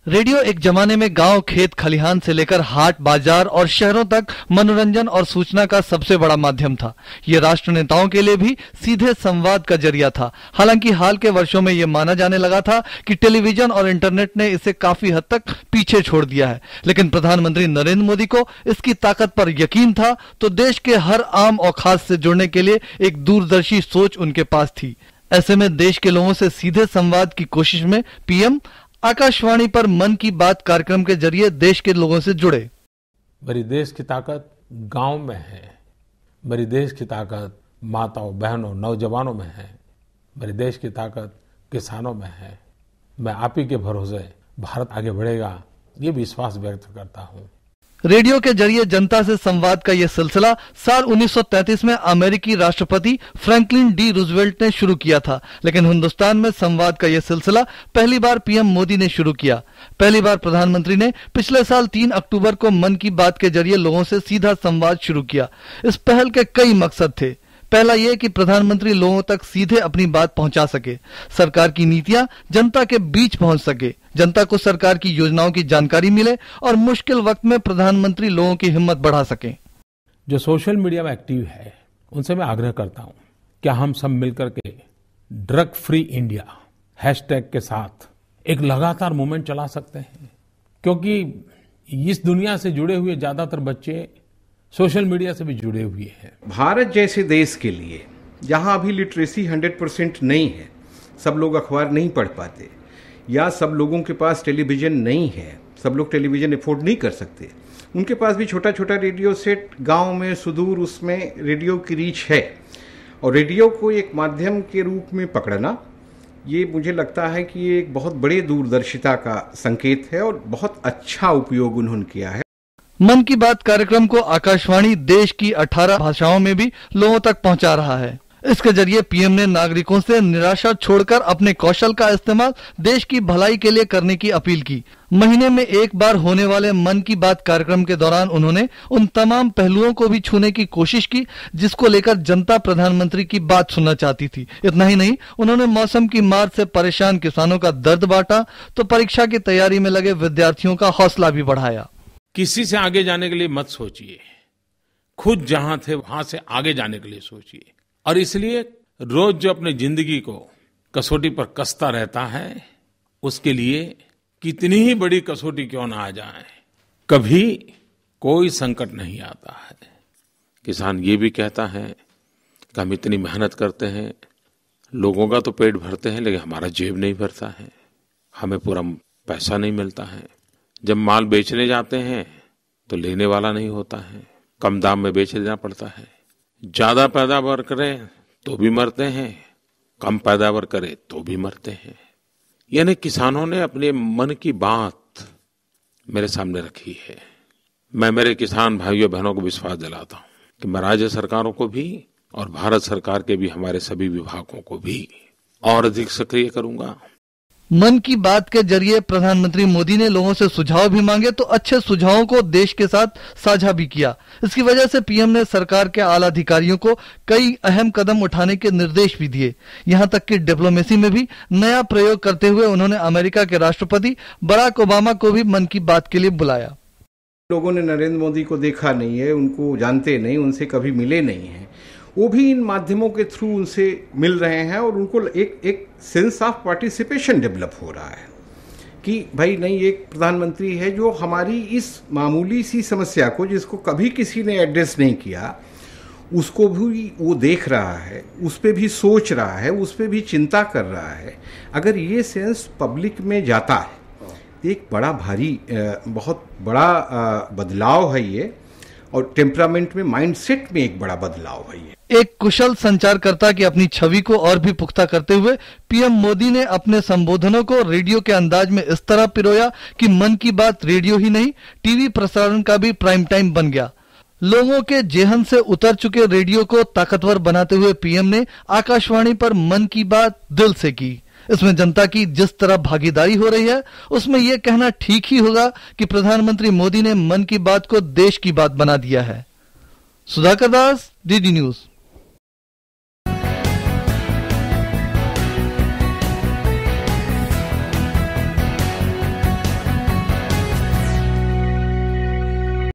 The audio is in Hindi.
रेडियो एक जमाने में गांव, खेत, खलिहान से लेकर हाट, बाजार और शहरों तक मनोरंजन और सूचना का सबसे बड़ा माध्यम था। ये राष्ट्र नेताओं के लिए भी सीधे संवाद का जरिया था। हालांकि हाल के वर्षों में ये माना जाने लगा था कि टेलीविजन और इंटरनेट ने इसे काफी हद तक पीछे छोड़ दिया है, लेकिन प्रधानमंत्री नरेंद्र मोदी को इसकी ताकत पर यकीन था, तो देश के हर आम और खास से जुड़ने के लिए एक दूरदर्शी सोच उनके पास थी। ऐसे में देश के लोगों से सीधे संवाद की कोशिश में पीएम आकाशवाणी पर मन की बात कार्यक्रम के जरिए देश के लोगों से जुड़े। मेरी देश की ताकत गांव में है, मेरी देश की ताकत माताओं, बहनों, नौजवानों में है, मेरी देश की ताकत किसानों में है। मैं आप ही के भरोसे भारत आगे बढ़ेगा, ये विश्वास व्यक्त करता हूँ। रेडियो के जरिए जनता से संवाद का यह सिलसिला साल 1933 में अमेरिकी राष्ट्रपति फ्रैंकलिन डी रूजवेल्ट ने शुरू किया था, लेकिन हिंदुस्तान में संवाद का यह सिलसिला पहली बार पीएम मोदी ने शुरू किया। पहली बार प्रधानमंत्री ने पिछले साल 3 अक्टूबर को मन की बात के जरिए लोगों से सीधा संवाद शुरू किया। इस पहल के कई मकसद थे। पहला यह कि प्रधानमंत्री लोगों तक सीधे अपनी बात पहुंचा सके, सरकार की नीतियां जनता के बीच पहुंच सके, जनता को सरकार की योजनाओं की जानकारी मिले और मुश्किल वक्त में प्रधानमंत्री लोगों की हिम्मत बढ़ा सके। जो सोशल मीडिया में एक्टिव है उनसे मैं आग्रह करता हूं, क्या हम सब मिलकर के ड्रग फ्री इंडिया हैशटैग के साथ एक लगातार मूवमेंट चला सकते हैं, क्योंकि इस दुनिया से जुड़े हुए ज्यादातर बच्चे सोशल मीडिया से भी जुड़े हुए हैं। भारत जैसे देश के लिए जहां अभी लिटरेसी 100% नहीं है, सब लोग अखबार नहीं पढ़ पाते, या सब लोगों के पास टेलीविजन नहीं है, सब लोग टेलीविजन अफोर्ड नहीं कर सकते, उनके पास भी छोटा छोटा रेडियो सेट गांव में सुदूर उसमें रेडियो की रीच है, और रेडियो को एक माध्यम के रूप में पकड़ना, ये मुझे लगता है कि ये एक बहुत बड़े दूरदर्शिता का संकेत है और बहुत अच्छा उपयोग उन्होंने किया है। मन की बात कार्यक्रम को आकाशवाणी देश की 18 भाषाओं में भी लोगों तक पहुंचा रहा है। इसके जरिए पीएम ने नागरिकों से निराशा छोड़कर अपने कौशल का इस्तेमाल देश की भलाई के लिए करने की अपील की। महीने में एक बार होने वाले मन की बात कार्यक्रम के दौरान उन्होंने उन तमाम पहलुओं को भी छूने की कोशिश की जिसको लेकर जनता प्रधानमंत्री की बात सुनना चाहती थी। इतना ही नहीं, उन्होंने मौसम की मार से परेशान किसानों का दर्द बांटा, तो परीक्षा की तैयारी में लगे विद्यार्थियों का हौसला भी बढ़ाया। किसी से आगे जाने के लिए मत सोचिए, खुद जहां थे वहां से आगे जाने के लिए सोचिए। और इसलिए रोज जो अपनी जिंदगी को कसौटी पर कसता रहता है, उसके लिए कितनी ही बड़ी कसौटी क्यों ना आ जाए, कभी कोई संकट नहीं आता है। किसान ये भी कहता है कि हम इतनी मेहनत करते हैं, लोगों का तो पेट भरते हैं, लेकिन हमारा जेब नहीं भरता है, हमें पूरा पैसा नहीं मिलता है। जब माल बेचने जाते हैं तो लेने वाला नहीं होता है, कम दाम में बेच देना पड़ता है। ज्यादा पैदावार करें तो भी मरते हैं, कम पैदावार करें तो भी मरते हैं। यानी किसानों ने अपने मन की बात मेरे सामने रखी है। मैं मेरे किसान भाइयों बहनों को विश्वास दिलाता हूं कि मैं राज्य सरकारों को भी और भारत सरकार के भी हमारे सभी विभागों को भी और अधिक सक्रिय करूंगा। मन की बात के जरिए प्रधानमंत्री मोदी ने लोगों से सुझाव भी मांगे, तो अच्छे सुझावों को देश के साथ साझा भी किया। इसकी वजह से पीएम ने सरकार के आला अधिकारियों को कई अहम कदम उठाने के निर्देश भी दिए। यहां तक कि डिप्लोमेसी में भी नया प्रयोग करते हुए उन्होंने अमेरिका के राष्ट्रपति बराक ओबामा को भी मन की बात के लिए बुलाया। लोगों ने नरेंद्र मोदी को देखा नहीं है, उनको जानते नहीं, उनसे कभी मिले नहीं हैं, वो भी इन माध्यमों के थ्रू उनसे मिल रहे हैं और उनको एक सेंस ऑफ पार्टिसिपेशन डेवलप हो रहा है कि भाई नहीं, एक प्रधानमंत्री है जो हमारी इस मामूली सी समस्या को, जिसको कभी किसी ने एड्रेस नहीं किया, उसको भी वो देख रहा है, उस पर भी सोच रहा है, उस पर भी चिंता कर रहा है। अगर ये सेंस पब्लिक में जाता है तो एक बड़ा भारी, बहुत बड़ा बदलाव है ये, और टेम्परामेंट में, माइंडसेट में एक बड़ा बदलाव है ये। एक कुशल संचारकर्ता की अपनी छवि को और भी पुख्ता करते हुए पीएम मोदी ने अपने संबोधनों को रेडियो के अंदाज में इस तरह पिरोया कि मन की बात रेडियो ही नहीं, टीवी प्रसारण का भी प्राइम टाइम बन गया। लोगों के जेहन से उतर चुके रेडियो को ताकतवर बनाते हुए पीएम ने आकाशवाणी पर मन की बात दिल से की। इसमें जनता की जिस तरह भागीदारी हो रही है, उसमें यह कहना ठीक ही होगा कि प्रधानमंत्री मोदी ने मन की बात को देश की बात बना दिया है। सुधाकर दास, डीडी न्यूज।